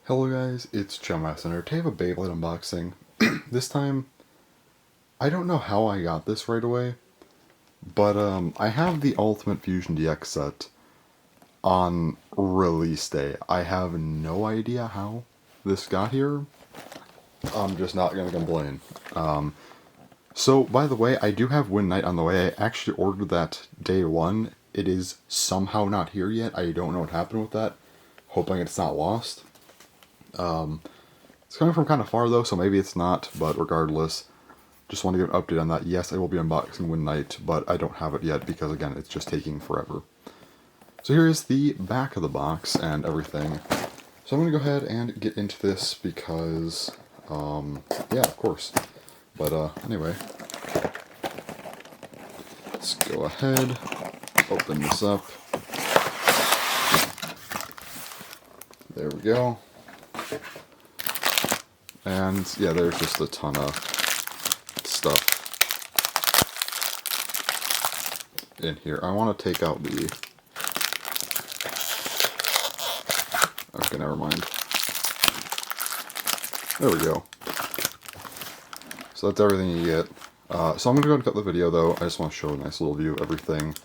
Hello guys, it's Chummaster. Today I have a Beyblade unboxing. This time, I don't know how I got this right away, but I have the Ultimate Fusion DX set on release day. I have no idea how this got here. I'm just not gonna complain. So, by the way, I do have Win Night on the way. I actually ordered that day one. It is somehow not here yet. I don't know what happened with that. Hoping it's not lost. It's coming from kind of far though, so maybe it's not, but regardless, just want to give an update on that. Yes, I will be unboxing Win Night, but I don't have it yet because, again, it's just taking forever. So here is the back of the box and everything. So I'm going to go ahead and get into this because, yeah, of course. But anyway, let's go ahead, open this up. There we go. And yeah, there's just a ton of stuff in here. I want to take out the... Okay, never mind. There we go. So that's everything you get. So I'm going to go ahead and cut the video though. I just want to show a nice little view of everything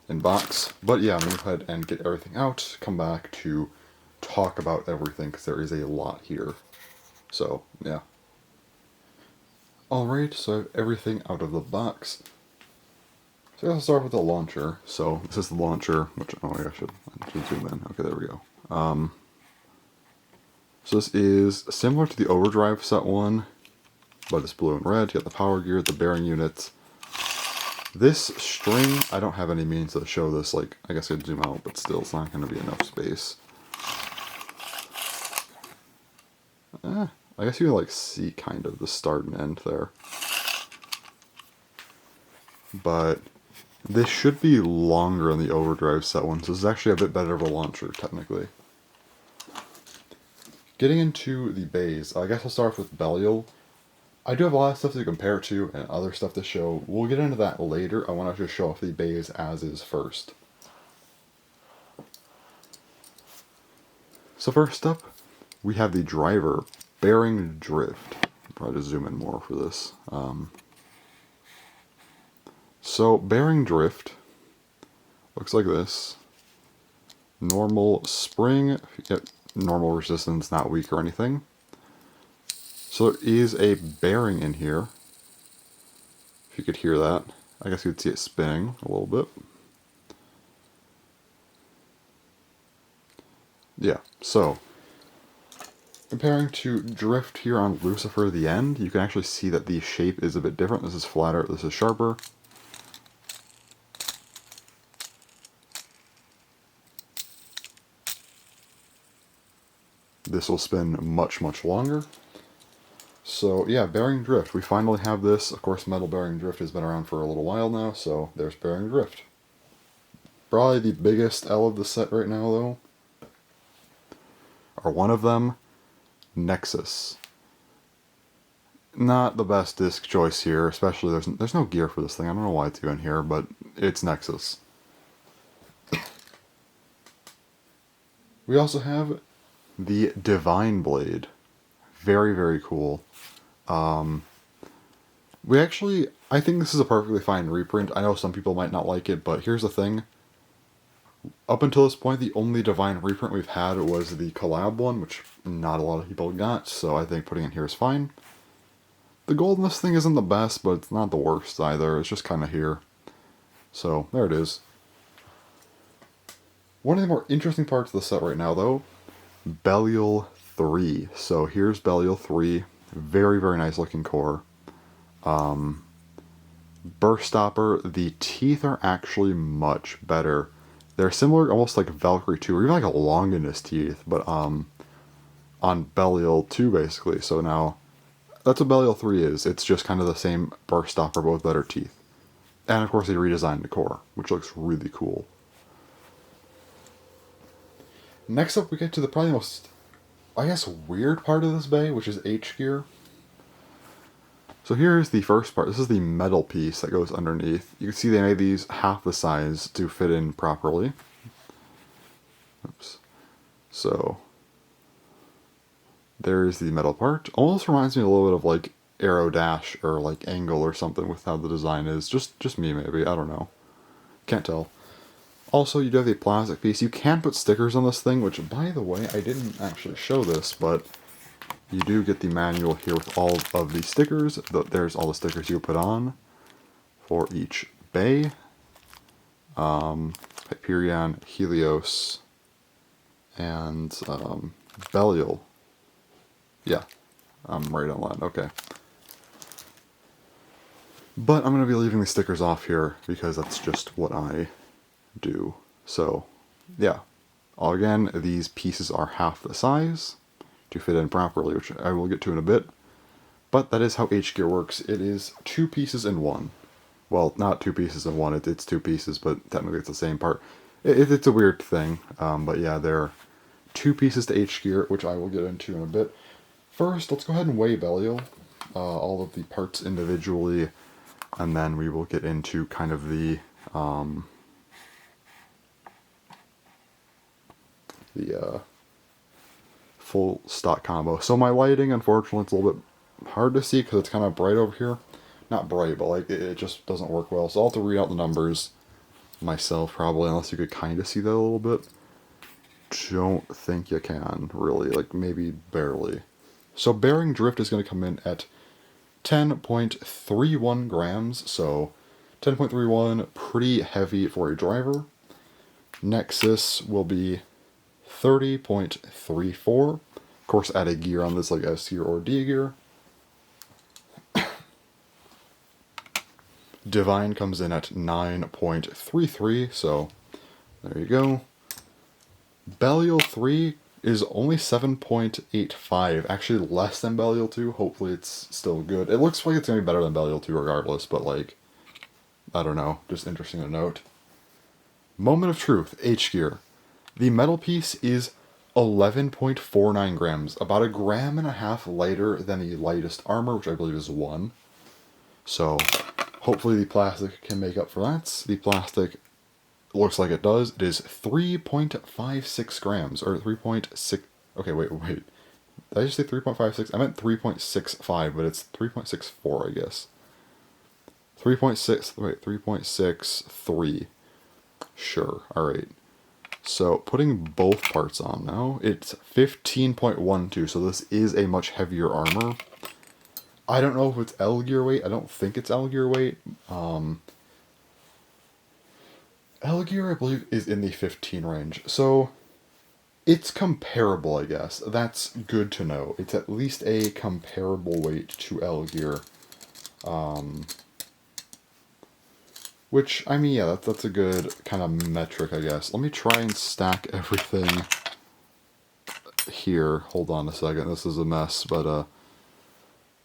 in box. But yeah, I'm going to go ahead and get everything out, come back to talk about everything because there is a lot here. So, yeah. Alright, so I have everything out of the box. So I'll start with the launcher. So this is the launcher, which, oh I should zoom in. Okay, there we go. So this is similar to the Overdrive set one, but it's blue and red. You got the power gear, the bearing units. This string, I don't have any means to show this, like, I guess I'd zoom out, but still it's not going to be enough space. I guess you can like see kind of the start and end there. But this should be longer than the Overdrive set one, so this is actually a bit better of a launcher, technically. Getting into the beys, I guess I'll start off with Belial. I do have a lot of stuff to compare it to and other stuff to show. We'll get into that later. I want to just show off the beys as is first. So first up, we have the driver, Bearing Drift. I'll probably just zoom in more for this. So Bearing Drift looks like this. Normal spring, normal resistance, not weak or anything. So there is a bearing in here. If you could hear that. I guess you could see it spinning a little bit. Yeah, so comparing to Drift here on Lucifer the End, you can actually see that the shape is a bit different. This is flatter, this is sharper. This will spin much, much longer. So yeah, Bearing Drift. We finally have this. Of course, Metal Bearing Drift has been around for a little while now, so there's Bearing Drift. Probably the biggest L of the set right now, though, or one of them, Nexus. Not the best disc choice here, especially there's no gear for this thing. I don't know why it's even here, but it's Nexus. We also have the Divine Blade. Very, very cool. I think this is a perfectly fine reprint. I know some people might not like it, but here's the thing. Up until this point, the only Divine reprint we've had was the collab one, which not a lot of people got, so I think putting it here is fine. The gold in this thing isn't the best, but it's not the worst either. It's just kind of here. So, there it is. One of the more interesting parts of the set right now, though, Belial 3. So here's Belial 3. Very, very nice looking core. Burst Stopper, the teeth are actually much better. They're similar, almost like Valkyrie 2, or even like a Longinus teeth, but on Belial 2 basically. So now, that's what Belial 3 is. It's just kind of the same Burst Stopper, both better teeth. And of course they redesigned the core, which looks really cool. Next up we get to the probably most, I guess, weird part of this bay, which is H gear. So here's the first part. This is the metal piece that goes underneath. You can see they made these half the size to fit in properly. Oops. So There's the metal part. Almost reminds me a little bit of like Aero Dash or like Angle or something with how the design is. Just me maybe, I don't know. Can't tell. Also, you do have the plastic piece. You can put stickers on this thing, which, by the way, I didn't actually show this, but you do get the manual here with all of the stickers. There's all the stickers you put on for each bay. Hyperion, Helios, and Belial. Yeah, I'm right on that. Okay. But I'm going to be leaving the stickers off here because that's just what I do. So, yeah. Again, these pieces are half the size to fit in properly, which I will get to in a bit. But that is how H-Gear works. It is 2 pieces in one. Well, not 2 pieces in one, it's 2 pieces, but technically it's the same part. It's a weird thing, but yeah, there are 2 pieces to H-Gear, which I will get into in a bit. First, let's go ahead and weigh Belial, all of the parts individually, and then we will get into kind of the full stock combo. So my lighting, unfortunately, it's a little bit hard to see because it's kind of bright over here. Not bright, but like it just doesn't work well. So I'll have to read out the numbers myself probably, unless you could kind of see that a little bit. Don't think you can, really. Like, maybe barely. So bearing drift is going to come in at 10.31 grams. So 10.31, pretty heavy for a driver. Nexus will be 30.34. Of course, add a gear on this, like S gear or D gear. Divine comes in at 9.33, so there you go. Belial 3 is only 7.85, actually less than Belial 2. Hopefully it's still good. It looks like it's going to be better than Belial 2 regardless, but like, I don't know, just interesting to note. Moment of truth, H-Gear. The metal piece is 11.49 grams, about 1.5 grams lighter than the lightest armor, which I believe is 1. So, hopefully the plastic can make up for that. The plastic looks like it does. It is 3.56 grams, or 3.6... Okay, wait. Did I just say 3.56? I meant 3.65, but it's 3.64, I guess. 3.63. Sure, alright. So, putting both parts on now, it's 15.12, so this is a much heavier armor. I don't know if it's L gear weight. I don't think it's L gear weight. L gear, I believe, is in the 15 range. So, it's comparable, I guess. That's good to know. It's at least a comparable weight to L gear. Which, I mean, yeah, that's a good kind of metric, I guess. Let me try and stack everything here. Hold on a second. This is a mess, but,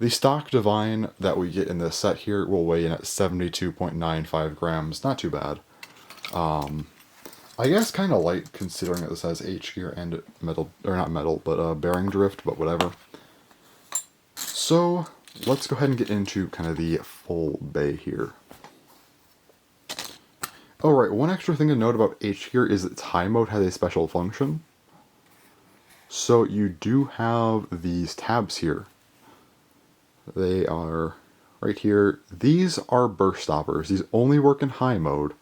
the stock Divine that we get in this set here will weigh in at 72.95 grams. Not too bad. I guess kind of light considering that this has H-Gear and metal, or not metal, but bearing drift, but whatever. So, let's go ahead and get into kind of the full bay here. Alright, one extra thing to note about H-Gear is its high mode has a special function. So you do have these tabs here. They are right here. These are burst stoppers. These only work in high mode.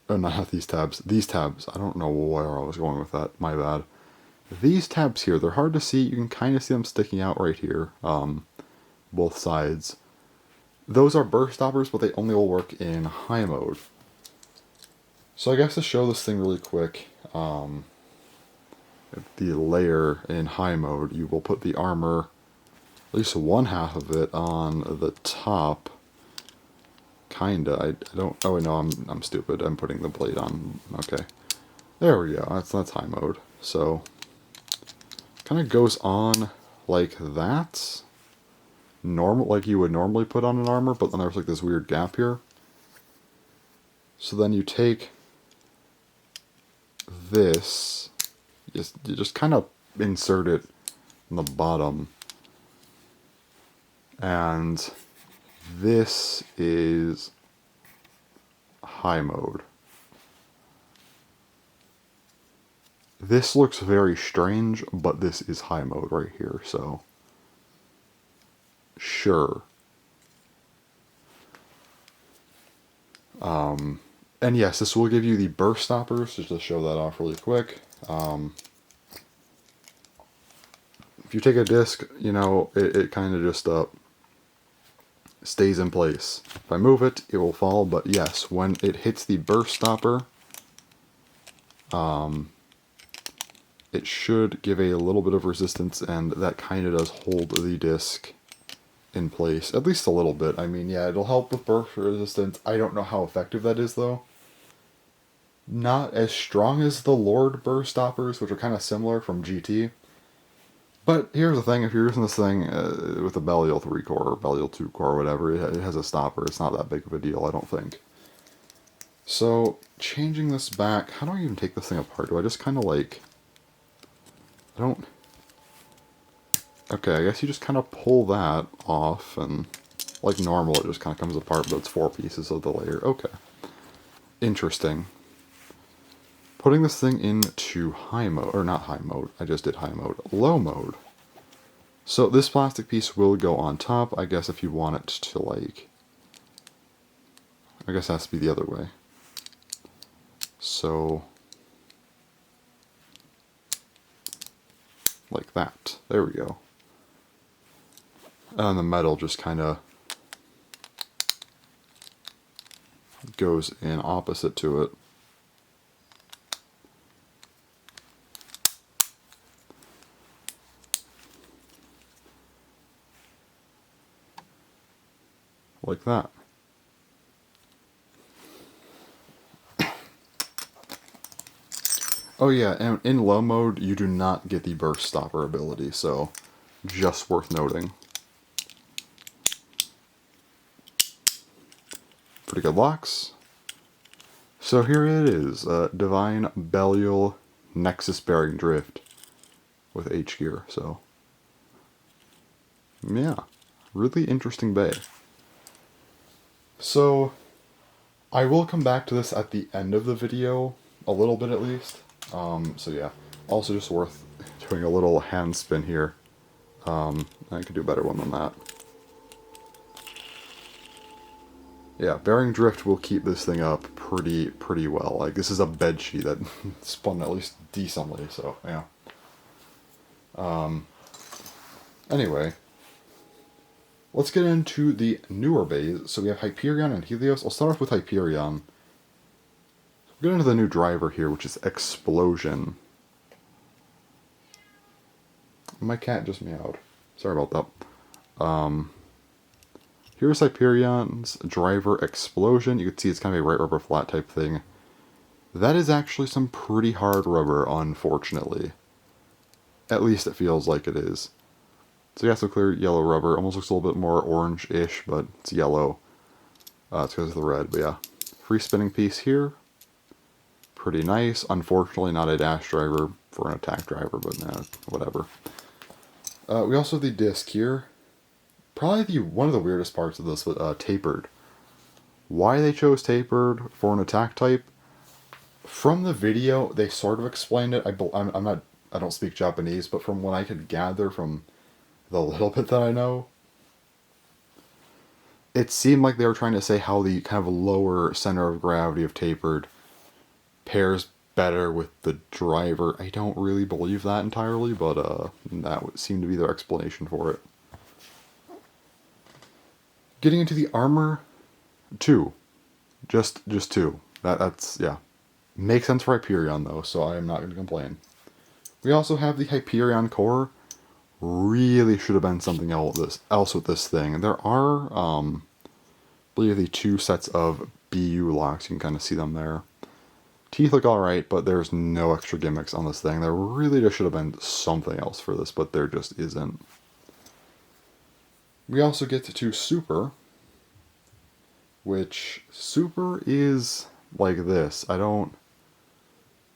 Oh, not these tabs. These tabs. I don't know where I was going with that. My bad. These tabs here, they're hard to see. You can kind of see them sticking out right here. Both sides. Those are burst stoppers, but they only will work in high mode. So I guess to show this thing really quick, the layer in high mode, you will put the armor, at least one half of it, on the top. Kinda. I don't. Oh wait, no, I'm stupid. I'm putting the blade on. Okay, there we go. That's high mode. So kind of goes on like that, normal, like you would normally put on an armor, but then there's like this weird gap here. So then you take this, you just kind of insert it in the bottom, and this is high mode. This looks very strange, but this is high mode right here, so sure. And yes, this will give you the burst stoppers, just to show that off really quick. If you take a disc, you know, it kind of just stays in place. If I move it, it will fall, but yes, when it hits the burst stopper, it should give a little bit of resistance, and that kind of does hold the disc in place, at least a little bit. I mean, yeah, it'll help with burst resistance. I don't know how effective that is, though. Not as strong as the Lord burst stoppers, which are kind of similar from GT. But here's the thing, if you're using this thing with a Belial 3 core, or Belial 2 core, or whatever, it has a stopper. It's not that big of a deal, I don't think. So, changing this back, how do I even take this thing apart? Do I just kind of like... I don't... Okay, I guess you just kind of pull that off, and like normal, it just kind of comes apart, but it's 4 pieces of the layer. Okay. Interesting. Putting this thing into high mode, or not high mode, I just did high mode, low mode. So this plastic piece will go on top, I guess if you want it to like, I guess it has to be the other way. So, like that, there we go. And the metal just kind of goes in opposite to it. Like that. Oh yeah, and in low mode, you do not get the burst stopper ability, so just worth noting. Pretty good locks. So here it is, Divine Belial Nexus Bearing Drift with H gear, so yeah, really interesting bay. So I will come back to this at the end of the video, a little bit at least. So yeah, also just worth doing a little hand spin here. I could do a better one than that. Yeah, bearing drift will keep this thing up pretty well. Like, this is a bed sheet that spun at least decently, so yeah. Anyway, let's get into the newer bays. So we have Hyperion and Helios. I'll start off with Hyperion. We'll get into the new driver here, which is Explosion. My cat just meowed. Sorry about that. Here's Hyperion's driver Explosion. You can see it's kind of a right rubber flat type thing. That is actually some pretty hard rubber, unfortunately. At least it feels like it is. So you have some clear yellow rubber. Almost looks a little bit more orange-ish, but it's yellow. It's because of the red, but yeah. Free spinning piece here. Pretty nice. Unfortunately, not a dash driver for an attack driver, but nah, whatever. We also have the disc here. Probably one of the weirdest parts of this, tapered. Why they chose tapered for an attack type? From the video, they sort of explained it. I don't speak Japanese, but from what I could gather from the little bit that I know, it seemed like they were trying to say how the kind of lower center of gravity of tapered pairs better with the driver. I don't really believe that entirely, but that would seem to be their explanation for it. Getting into the armor, 2. Just 2. That's, yeah. Makes sense for Hyperion, though, so I am not going to complain. We also have the Hyperion core. Really should have been something else with this thing. There are, I believe, the 2 sets of BU locks. You can kind of see them there. Teeth look alright, but there's no extra gimmicks on this thing. There really just should have been something else for this, but there just isn't. We also get to Super, which Super is like this. I don't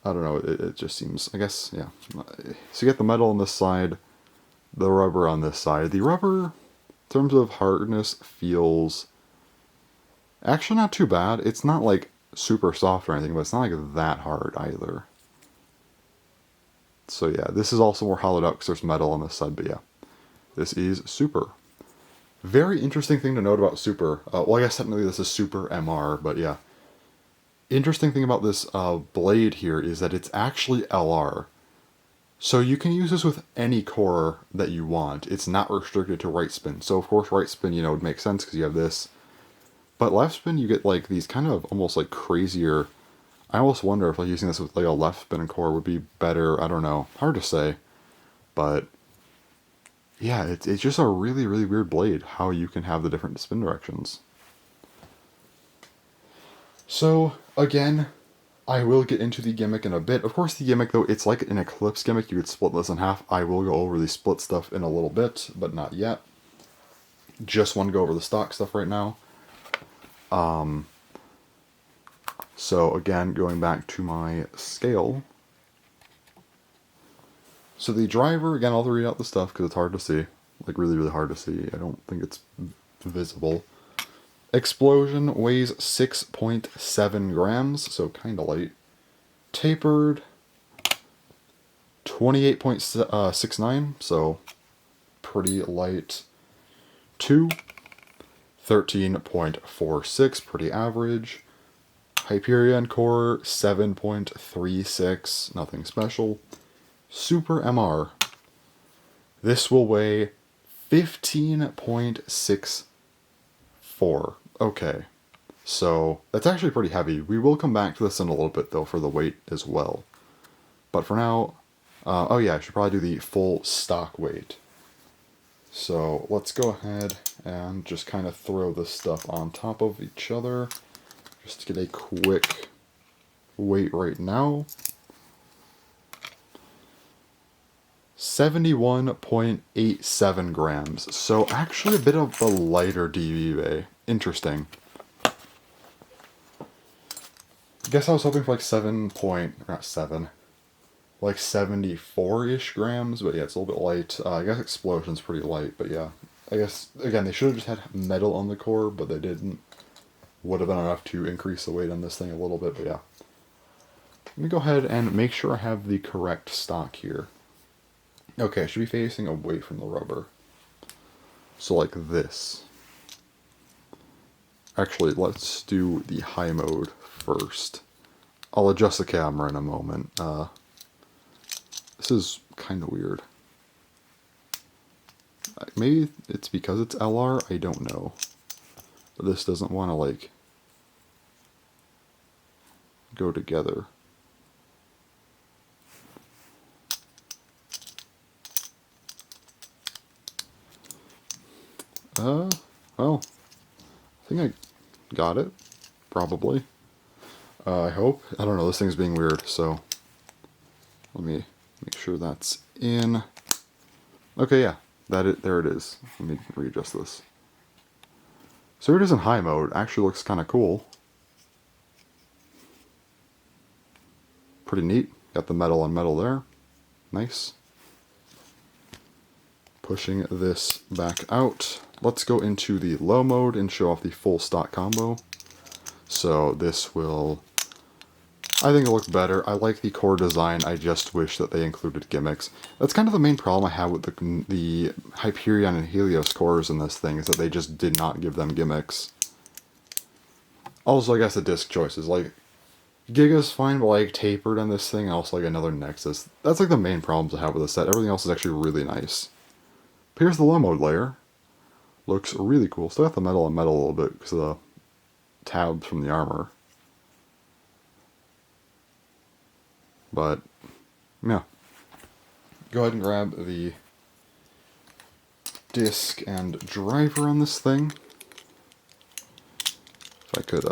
know, it just seems, I guess, yeah. So you get the metal on this side, the rubber on this side. The rubber, in terms of hardness, feels actually not too bad. It's not like super soft or anything, but it's not like that hard either. So yeah, this is also more hollowed out because there's metal on this side, but yeah. This is Super. Very interesting thing to note about Super. Well, I guess technically this is Super MR, but yeah. Interesting thing about this blade here is that it's actually LR. So you can use this with any core that you want. It's not restricted to right spin. So of course right spin, would make sense because you have this. But left spin, you get like these kind of almost like crazier. I almost wonder if like using this with like a left spin core would be better. I don't know. Hard to say. But yeah, it's just a really, really weird blade how you can have the different spin directions. So again, I will get into the gimmick in a bit. Of course, the gimmick, though, it's like an Eclipse gimmick. You could split this in half. I will go over the split stuff in a little bit, but not yet. Just want to go over the stock stuff right now. So, again, going back to my scale. So the driver, again, I'll have to read out the stuff because it's hard to see. Like, really, really hard to see. I don't think it's visible. Explosion weighs 6.7 grams, so kind of light. Tapered, 28.69, so pretty light. 2, 13.46, pretty average. Hyperion core, 7.36, nothing special. Super MR. This will weigh 15.64. Okay, so that's actually pretty heavy. We will come back to this in a little bit, though, for the weight as well. But for now, oh yeah, I should probably do the full stock weight. So let's go ahead and just kind of throw this stuff on top of each other. Just to get a quick weight right now. 71.87 grams. So actually a bit of a lighter DV. Interesting. I guess I was hoping for like 74-ish grams, but yeah, it's a little bit light. I guess Explosion's pretty light, but yeah. I guess, again, they should have just had metal on the core, but they didn't. Would have been enough to increase the weight on this thing a little bit, but yeah. Let me go ahead and make sure I have the correct stock here. Okay, I should be facing away from the rubber. So like this. Actually, let's do the high mode first. I'll adjust the camera in a moment. This is kind of weird. Maybe it's because it's LR, I don't know. But this doesn't want to, like, go together. Well, I think I got it. Probably. I hope. I don't know, this thing's being weird, so let me make sure that's in. Okay, yeah, there it is. Let me readjust this. So it is in high mode. Actually looks kind of cool. Pretty neat. Got the metal on metal there. Nice. Pushing this back out. Let's go into the low mode and show off the full stock combo. So this will, I think it'll look better. I like the core design. I just wish that they included gimmicks. That's kind of the main problem I have with the Hyperion and Helios cores in this thing, is that they just did not give them gimmicks. Also, I guess the disc choices. Like, Giga's fine, but like tapered on this thing, and also like another Nexus. That's like the main problems I have with this set. Everything else is actually really nice. But here's the low mode layer. Looks really cool. Still got the metal on metal a little bit because of the tabs from the armor. But, yeah. Go ahead and grab the disc and driver on this thing. If I could,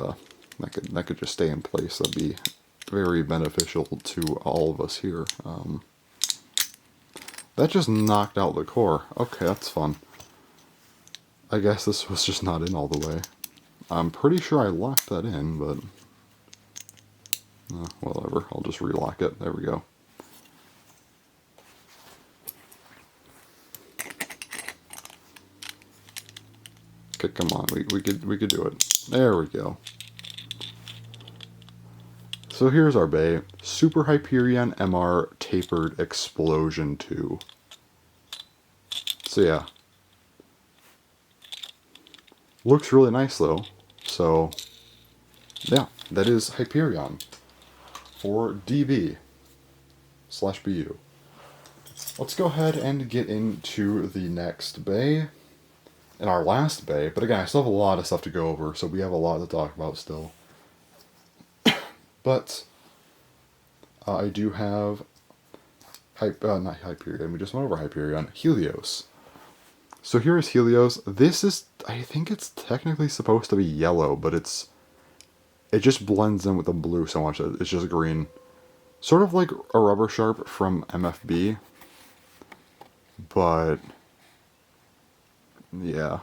that could just stay in place. That'd be very beneficial to all of us here. That just knocked out the core. Okay, that's fun. I guess this was just not in all the way. I'm pretty sure I locked that in, but whatever. I'll just relock it. There we go. Okay, come on. We could do it. There we go. So here's our bay. Super Hyperion MR Tapered Explosion 2. So yeah. Looks really nice though. So yeah, that is Hyperion for DB/BU. Let's go ahead and get into the next bay. And our last bay, but again, I still have a lot of stuff to go over, so we have a lot to talk about still. But I do have not Hyperion, we just went over Hyperion, Helios. So here is Helios. This is, I think it's technically supposed to be yellow, but it just blends in with the blue so much that it's just green. Sort of like a Rubber Sharp from MFB. But yeah.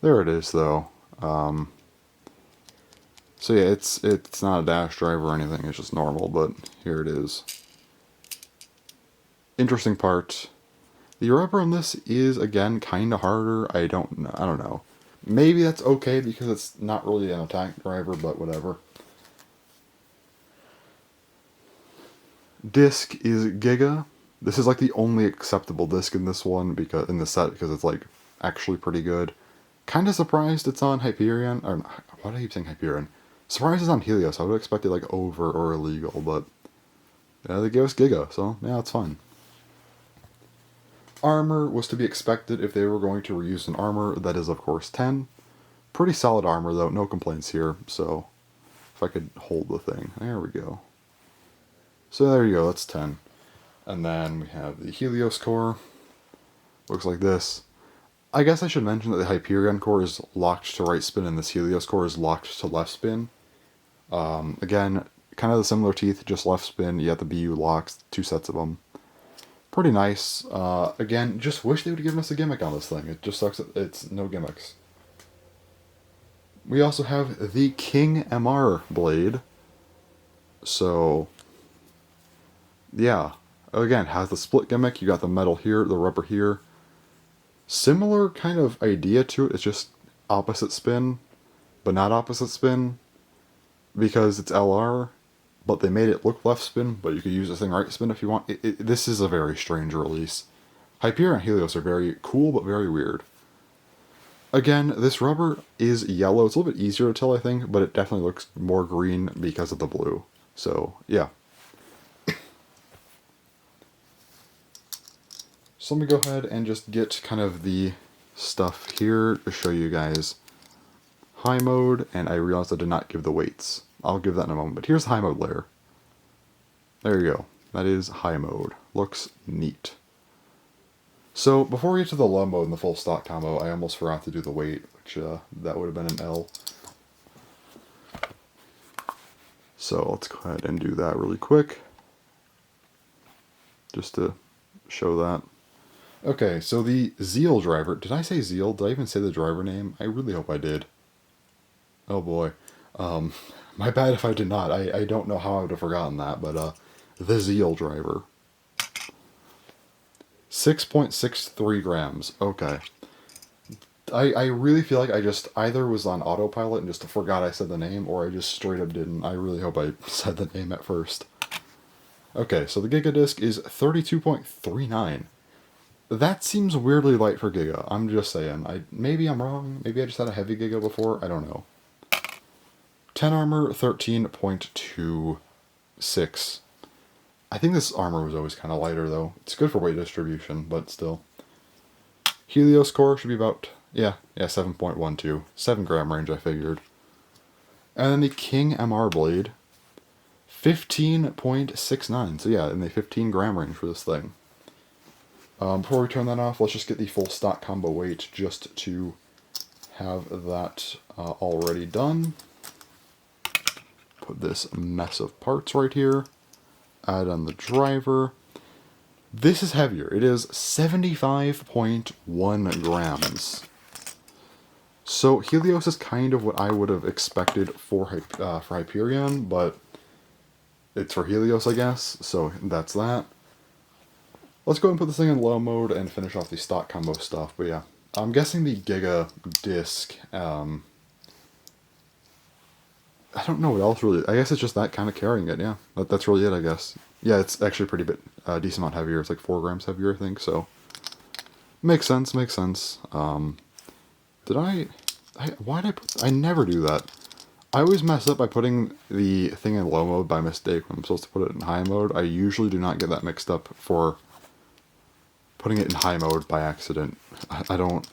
There it is though. So yeah, it's not a dash drive or anything, it's just normal, but here it is. Interesting part. The rubber on this is, again, kind of harder. I don't know. Maybe that's okay because it's not really an attack driver, but whatever. Disc is Giga. This is like the only acceptable disc in this one, because in the set, because it's like actually pretty good. Kind of surprised it's on Hyperion, or why do I keep saying Hyperion? Surprised it's on Helios. I would have expected like over or illegal, but yeah, they gave us Giga, so yeah, it's fine. Armor was to be expected if they were going to reuse an armor. That is, of course, 10. Pretty solid armor, though. No complaints here. So, if I could hold the thing. There we go. So there you go. That's 10. And then we have the Helios core. Looks like this. I guess I should mention that the Hyperion core is locked to right spin, and this Helios core is locked to left spin. Again, kind of the similar teeth, just left spin. You have the BU locks, 2 sets of them. Pretty nice. Again, just wish they would have given us a gimmick on this thing. It just sucks that it's no gimmicks. We also have the King MR blade. So, yeah. Again, has the split gimmick. You got the metal here, the rubber here. Similar kind of idea to it. It's just opposite spin, but not opposite spin. Because it's LR. But they made it look left spin, but you could use this thing right spin if you want. This is a very strange release. Hyperion and Helios are very cool, but very weird. Again, this rubber is yellow. It's a little bit easier to tell, I think, but it definitely looks more green because of the blue. So, yeah. So let me go ahead and just get kind of the stuff here to show you guys high mode, and I realized I did not give the weights. I'll give that in a moment, but here's the high mode layer. There you go. That is high mode. Looks neat. So before we get to the low mode and the full stock combo, I almost forgot to do the weight, which that would have been an L. So let's go ahead and do that really quick, just to show that. Okay, so the Zeal driver. Did I say Zeal? Did I even say the driver name? I really hope I did. Oh boy. My bad if I did not. I don't know how I would have forgotten that, but the Zeal driver. 6.63 grams. Okay. I really feel like I just either was on autopilot and just forgot I said the name, or I just straight up didn't. I really hope I said the name at first. Okay, so the Giga Disc is 32.39. That seems weirdly light for Giga. I'm just saying. Maybe I'm wrong. Maybe I just had a heavy Giga before. I don't know. 10 armor, 13.26. I think this armor was always kind of lighter, though. It's good for weight distribution, but still. Helios core should be about, yeah, 7.12. 7 gram range, I figured. And then the King MR blade, 15.69. So yeah, in the 15 gram range for this thing. Before we turn that off, let's just get the full stock combo weight just to have that already done. Put this mess of parts right here. Add on the driver. This is heavier. It is 75.1 grams. So Helios is kind of what I would have expected for Hyperion, but it's for Helios, I guess. So that's that. Let's go and put this thing in low mode and finish off the stock combo stuff. But yeah, I'm guessing the Giga Disc I don't know what else really. I guess it's just that kind of carrying it. Yeah, that's really it. I guess. Yeah, it's actually pretty bit decent amount heavier. It's like 4 grams heavier, I think. So makes sense. Makes sense. Did why did I put? I never do that. I always mess up by putting the thing in low mode by mistake when I'm supposed to put it in high mode. I usually do not get that mixed up for putting it in high mode by accident. I don't.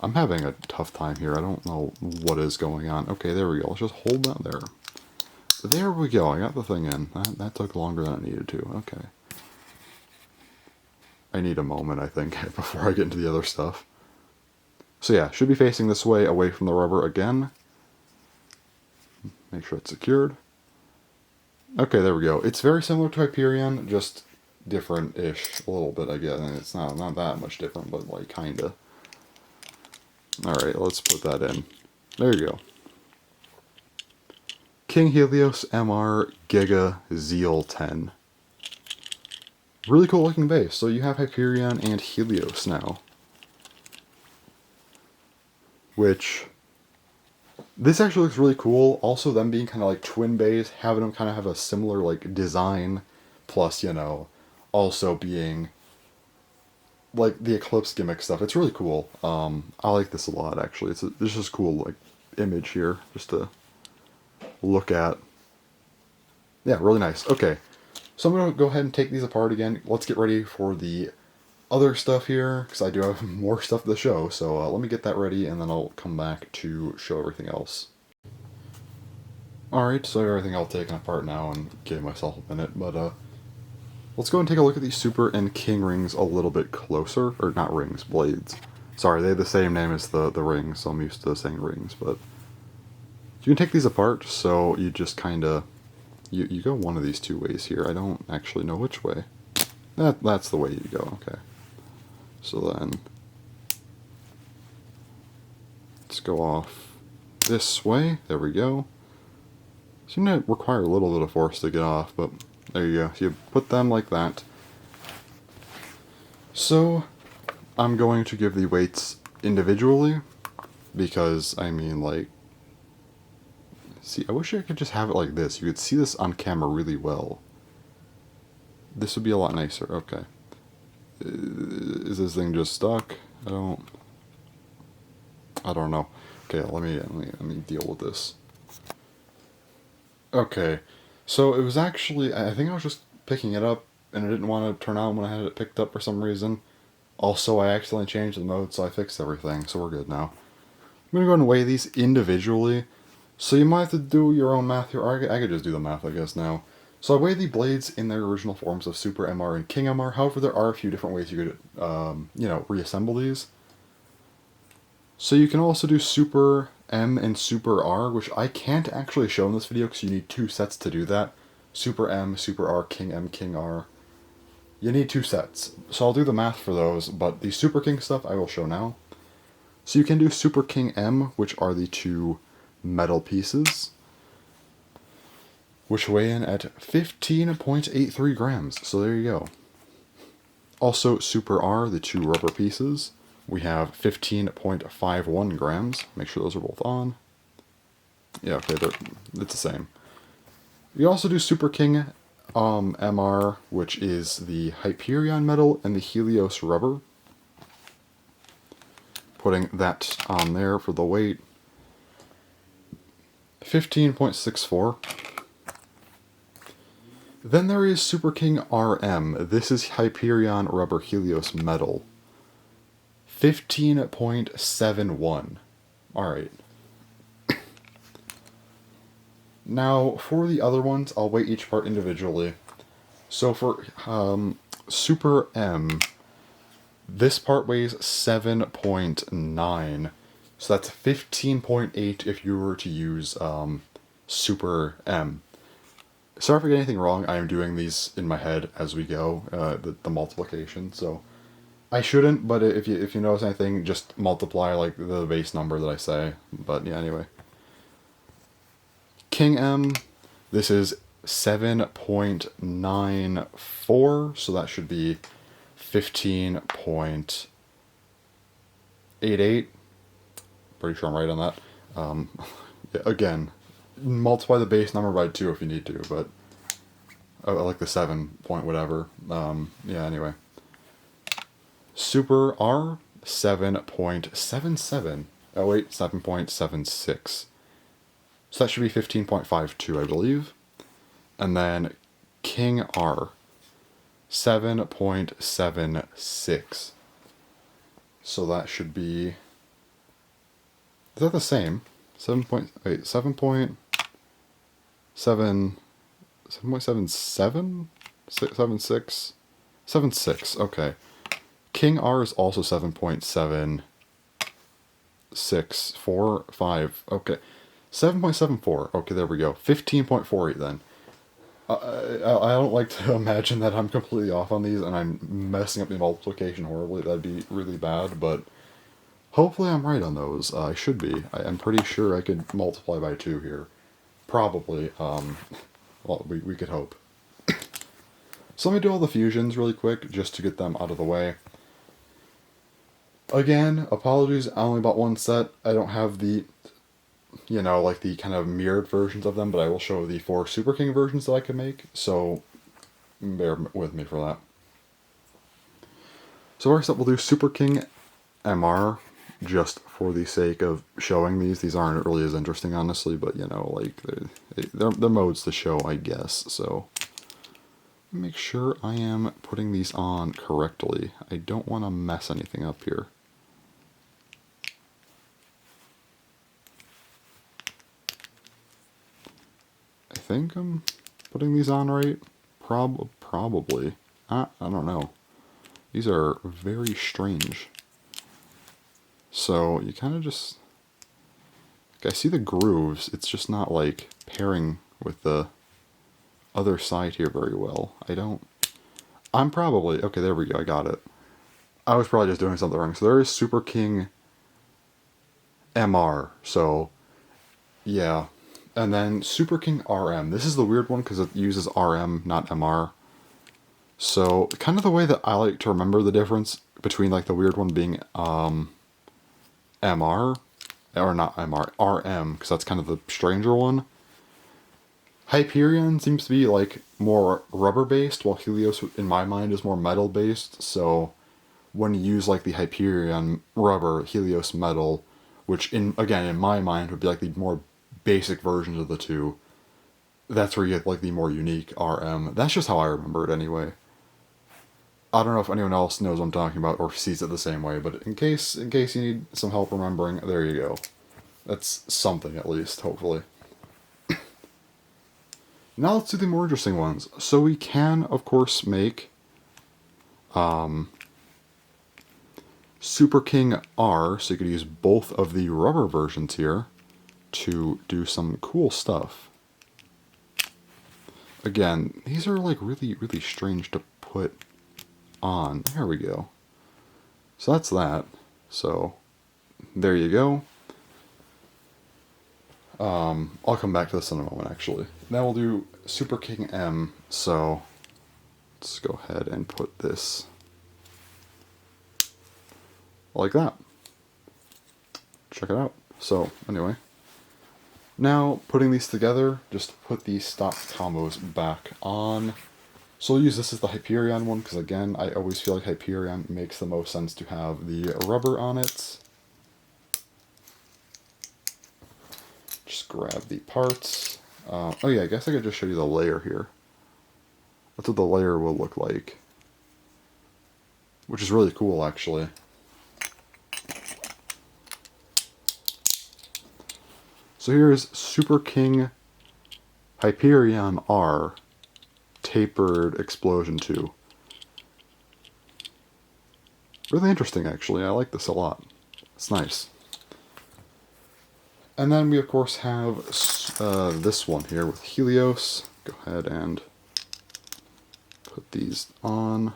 I'm having a tough time here. I don't know what is going on. Okay, there we go. Let's just hold that there. There we go. I got the thing in. That took longer than it needed to. Okay. I need a moment, I think, before I get into the other stuff. So yeah, should be facing this way, away from the rubber again. Make sure it's secured. Okay, there we go. It's very similar to Hyperion, just different-ish a little bit, I guess. And it's not that much different, but like kinda. Alright, let's put that in. There you go. King Helios MR Giga Zeal 10. Really cool looking base. So you have Hyperion and Helios now. Which, this actually looks really cool. Also them being kind of like twin bays, having them kind of have a similar like design, plus, you know, also being like the Eclipse gimmick stuff. It's really cool. I like this a lot actually. It's just cool like image here just to look at. Yeah, really nice. Okay, so I'm going to go ahead and take these apart again. Let's get ready for the other stuff here, because I do have more stuff to show. So let me get that ready, and then I'll come back to show everything else. Alright, so everything all taken apart now, and give myself a minute, but let's go and take a look at these Super and King rings a little bit closer. Or not rings, blades. Sorry, they have the same name as the rings, so I'm used to saying rings, but you can take these apart, so you just kind of, you go one of these two ways here. I don't actually know which way. That's the way you go, okay. So then, let's go off this way, there we go. Seem to require a little bit of force to get off, but there you go. So you put them like that. So, I'm going to give the weights individually, because, I mean, like, see, I wish I could just have it like this. You could see this on camera really well. This would be a lot nicer. Okay. Is this thing just stuck? I don't know. Okay, let me deal with this. Okay, so it was actually, I think I was just picking it up, and it didn't want to turn on when I had it picked up for some reason. Also, I accidentally changed the mode, so I fixed everything, so we're good now. I'm going to go ahead and weigh these individually, so you might have to do your own math here, or I could just do the math, I guess, now. So I weigh the blades in their original forms of Super MR and King MR, however there are a few different ways you could, you know, reassemble these. So you can also do Super M and Super R, which I can't actually show in this video because you need 2 sets to do that. Super M, Super R, King M, King R. You need 2 sets. So I'll do the math for those, but the Super King stuff I will show now. So you can do Super King M, which are the 2 metal pieces, which weigh in at 15.83 grams. So there you go. Also, Super R, the 2 rubber pieces, we have 15.51 grams. Make sure those are both on. Yeah, okay, it's the same. We also do Super King MR, which is the Hyperion metal and the Helios rubber. Putting that on there for the weight. 15.64. Then there is Super King RM. This is Hyperion rubber Helios metal. 15.71. Alright. Now, for the other ones, I'll weigh each part individually. So for Super M, this part weighs 7.9. So that's 15.8 if you were to use Super M. Sorry if I get anything wrong, I am doing these in my head as we go, the multiplication, so I shouldn't, but if you notice anything, just multiply like the base number that I say, but yeah, anyway. King M, this is 7.94, so that should be 15.88. Pretty sure I'm right on that. Yeah, again, multiply the base number by 2 if you need to, but I like the 7 point whatever. Yeah, anyway. Super R, 7.77. Oh wait, 7.76. So that should be 15.52, I believe. And then King R, 7.76. So that should be... Is that the same? 7.7? 7.77? 76? 76, okay. King R is also 7.7645. Okay. 7.74. Okay, there we go. 15.48 then. I don't like to imagine that I'm completely off on these and I'm messing up the multiplication horribly. That'd be really bad, but hopefully I'm right on those. I should be. I'm pretty sure I could multiply by 2 here. Probably. Well, we could hope. So let me do all the fusions really quick, just to get them out of the way. Again, apologies, I only bought one set. I don't have the, you know, like the kind of mirrored versions of them, but I will show the 4 Super King versions that I can make, so bear with me for that. So first up, we'll do Super King MR, just for the sake of showing these. These aren't really as interesting, honestly, but, you know, like, they're modes to show, I guess, so... Make sure I am putting these on correctly. I don't want to mess anything up here. I think I'm putting these on right. Probably. I don't know. These are very strange. So you kind of just... Like, I see the grooves. It's just not like pairing with the other side here very well. I'm probably... Okay, there we go. I got it. I was probably just doing something wrong. So there is Super King MR. So, yeah. And then Super King RM. This is the weird one because it uses RM, not MR. So, kind of the way that I like to remember the difference between, like, the weird one being MR, or not MR, RM, because that's kind of the stranger one. Hyperion seems to be, like, more rubber-based, while Helios, in my mind, is more metal-based, so when you use, like, the Hyperion rubber, Helios metal, which, again, in my mind, would be, like, the more basic versions of the two, that's where you get, like, the more unique RM. That's just how I remember it, anyway. I don't know if anyone else knows what I'm talking about, or sees it the same way, but in case you need some help remembering, there you go. That's something, at least, hopefully. Now let's do the more interesting ones. So we can, of course, make Super King R, so you could use both of the rubber versions here to do some cool stuff. Again, these are like really, really strange to put on. There we go. So that's that. So there you go. I'll come back to this in a moment, actually. Now we'll do Super King M, so let's go ahead and put this like that. Check it out. So, anyway. Now, putting these together, just put these stock combos back on. So we'll use this as the Hyperion one, because again, I always feel like Hyperion makes the most sense to have the rubber on it. Just grab the parts. Oh yeah, I guess I could just show you the layer here. That's what the layer will look like. Which is really cool, actually. So here's Super King Hyperion R Tapered Explosion 2. Really interesting, actually. I like this a lot. It's nice. And then we, of course, have this one here with Helios. Go ahead and put these on.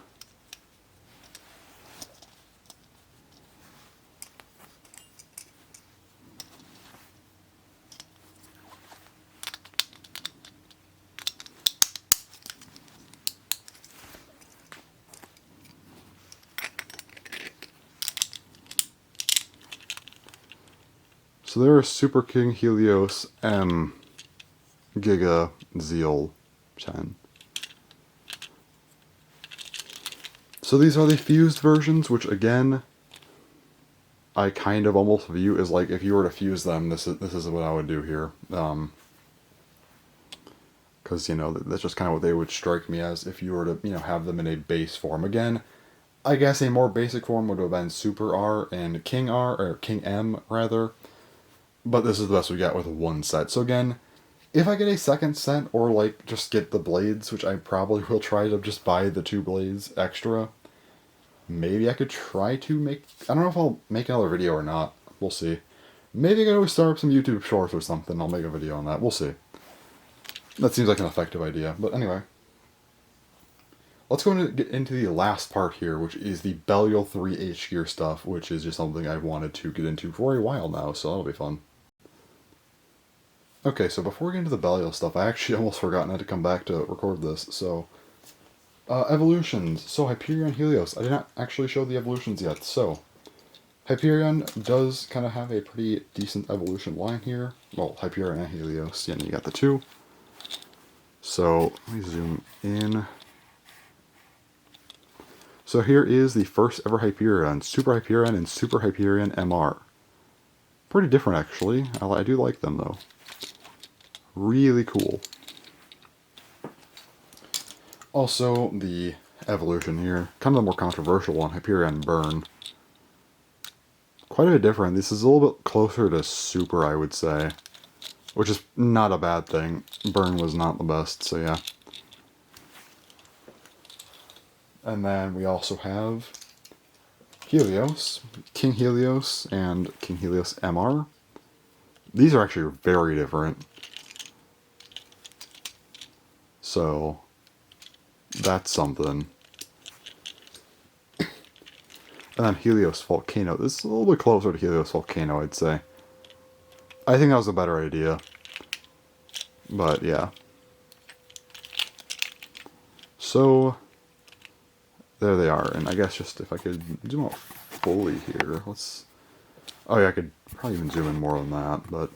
So there is Super King Helios M Giga Zeal 10. So these are the fused versions, which again, I kind of almost view as like if you were to fuse them, this is what I would do here. Because, you know, that's just kind of what they would strike me as if you were to, you know, have them in a base form. Again, I guess a more basic form would have been Super R and King R, or King M, rather. But this is the best we got with one set. So again, if I get a second set, or like just get the blades, which I probably will try to just buy the 2 blades extra, maybe I could try to make... I don't know if I'll make another video or not. We'll see. Maybe I could always start up some YouTube shorts or something. I'll make a video on that. We'll see. That seems like an effective idea. But anyway. Let's go get into the last part here, which is the Belial 3 H-Gear stuff, which is just something I've wanted to get into for a while now, so that'll be fun. Okay, so before we get into the Belial stuff, I actually almost forgot not to come back to record this, so... evolutions. So Hyperion, Helios. I did not actually show the evolutions yet, so... Hyperion does kind of have a pretty decent evolution line here. Well, Hyperion and Helios, yeah, you got the 2. So, let me zoom in. So here is the first ever Hyperion, Super Hyperion and Super Hyperion MR. Pretty different, actually. I do like them, though. Really cool. Also, the evolution here, kind of the more controversial one, Hyperion Burn. Quite a bit different. This is a little bit closer to Super, I would say. Which is not a bad thing. Burn was not the best, so yeah. And then we also have Helios, King Helios, and King Helios MR. These are actually very different. So, that's something. And then Helios Volcano. This is a little bit closer to Helios Volcano, I'd say. I think that was a better idea. But, yeah. So, there they are. And I guess just if I could zoom out fully here. Let's... Oh yeah, I could probably even zoom in more than that. But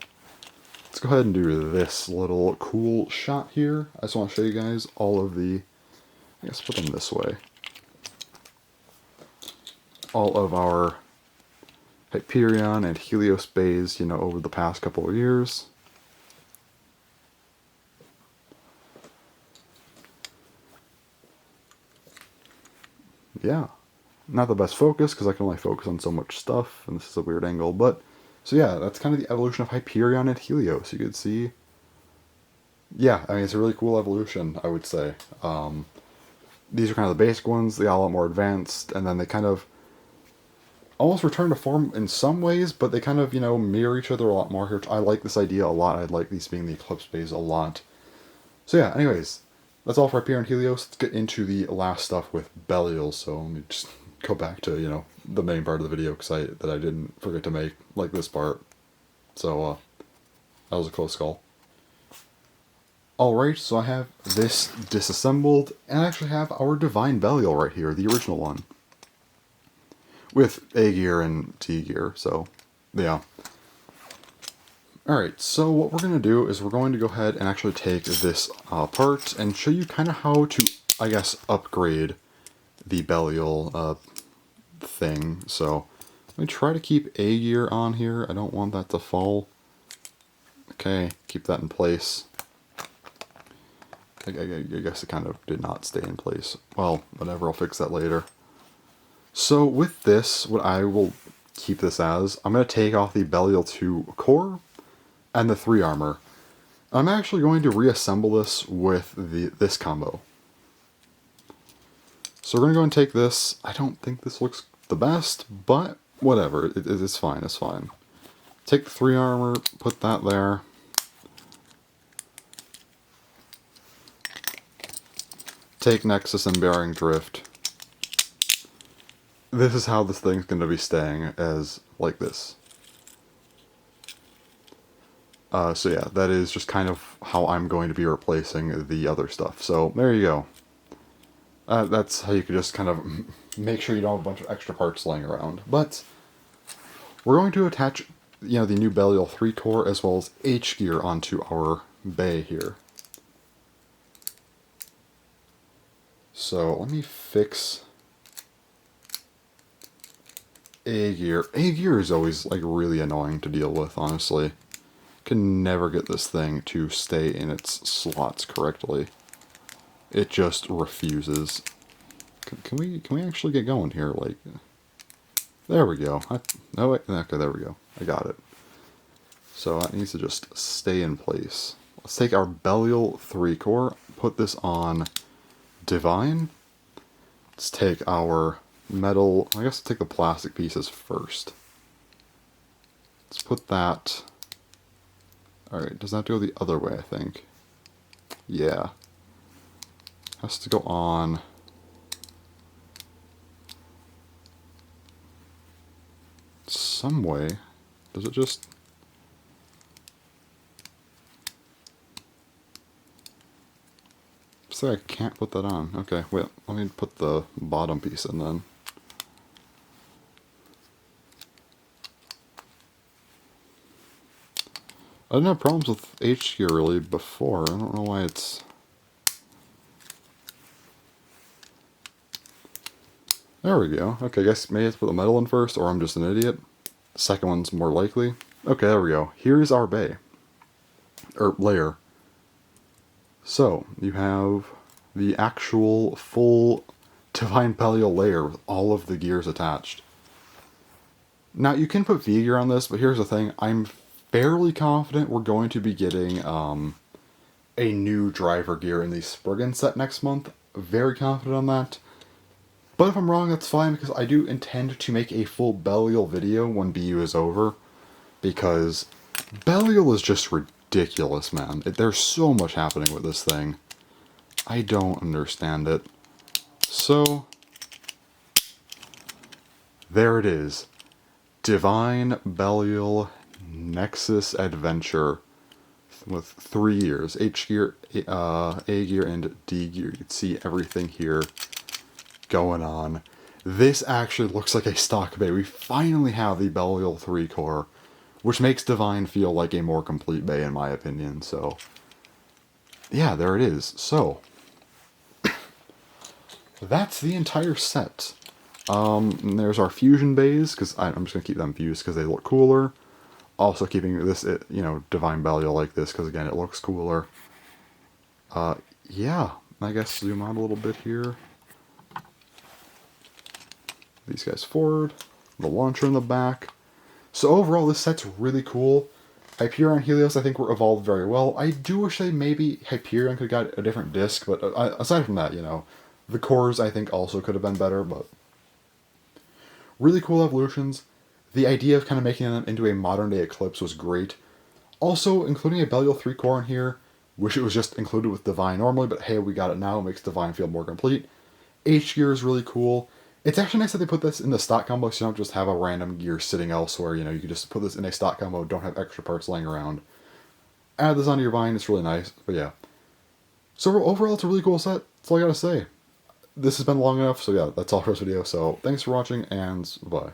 let's go ahead and do this little cool shot here. I just want to show you guys all of the... I guess put them this way. All of our Hyperion and Helios beys, you know, over the past couple of years. Yeah. Not the best focus, because I can only focus on so much stuff, and this is a weird angle, but... So yeah, that's kind of the evolution of Hyperion and Helios. You could see... Yeah, I mean, it's a really cool evolution, I would say. These are kind of the basic ones, they got a lot more advanced, and then they kind of... almost return to form in some ways, but they kind of, you know, mirror each other a lot more here. I like this idea a lot. I like these being the Eclipse beys a lot. So yeah, anyways, that's all for Hyperion and Helios. Let's get into the last stuff with Belial. So let me just go back to, you know, the main part of the video that I didn't forget to make, like this part. So, that was a close call. Alright, so I have this disassembled, and I actually have our Divine Belial right here, the original one. With A gear and T gear, so yeah. Alright, so what we're going to do is we're going to go ahead and actually take this apart and show you kind of how to, I guess, upgrade the Belial thing. So, let me try to keep A gear on here. I don't want that to fall. Okay, keep that in place. I guess it kind of did not stay in place. Well, whatever, I'll fix that later. So with this, what I will keep this as, I'm going to take off the Belial 2 core and the 3 armor. I'm actually going to reassemble this with this combo. So we're going to go and take this. I don't think this looks the best, but whatever, it's fine, it's fine. Take the 3 armor, put that there. Take Nexus and Bearing Drift. This is how this thing's going to be staying, as like this. So yeah, that is just kind of how I'm going to be replacing the other stuff. So there you go. That's how you could just kind of make sure you don't have a bunch of extra parts laying around. But we're going to attach, you know, the new Belial 3 core as well as H gear onto our bay here. So let me fix A gear. A gear is always like really annoying to deal with, honestly. Can never get this thing to stay in its slots correctly. It just refuses. Can we actually get going here? Like, there we go. No, wait, okay, there we go. I got it. So that needs to just stay in place. Let's take our Belial 3 core, put this on Divine. Let's take our metal, I guess take the plastic pieces first. Let's put that, alright, does that go the other way, I think? Yeah. Has to go on some way. Does it just... So I can't put that on. Okay, wait, let me put the bottom piece in then. I didn't have problems with H gear really before. I don't know why it's... There we go. Okay, I guess maybe I have to put the metal in first, or I'm just an idiot. The second one's more likely. Okay, there we go. Here's our bay. Or layer. So, you have the actual full Divine Belial layer with all of the gears attached. Now, you can put V gear on this, but here's the thing. I'm fairly confident we're going to be getting a new driver gear in the Spriggan set next month. Very confident on that. But if I'm wrong, that's fine, because I do intend to make a full Belial video when BU is over. Because Belial is just ridiculous, man. There's so much happening with this thing. I don't understand it. So, there it is. Divine Belial Nexus Adventure with 3 gears. H gear, A gear, and D gear. You can see everything here going on. This actually looks like a stock bay. We finally have the Belial 3 core, which makes Divine feel like a more complete bay in my opinion. So, yeah, there it is. So, that's the entire set. And there's our fusion bays, because I'm just going to keep them fused because they look cooler. Also keeping this, Divine Belial like this, because again, it looks cooler. Yeah, I guess zoom out a little bit here. These guys forward, the launcher in the back. So overall, this set's really cool. Hyperion and Helios, I think, were evolved very well. I do wish maybe Hyperion could have got a different disc, but aside from that, the cores, I think, also could have been better, but really cool evolutions. The idea of kind of making them into a modern-day Eclipse was great. Also, including a Belial 3 core in here. Wish it was just included with Divine normally, but hey, we got it now. It makes Divine feel more complete. H gear is really cool. It's actually nice that they put this in the stock combo, so you don't just have a random gear sitting elsewhere. You can just put this in a stock combo, don't have extra parts laying around. Add this onto your Vine, it's really nice, but yeah. So overall, it's a really cool set. That's all I gotta say. This has been long enough, so yeah, that's all for this video. So thanks for watching, and bye.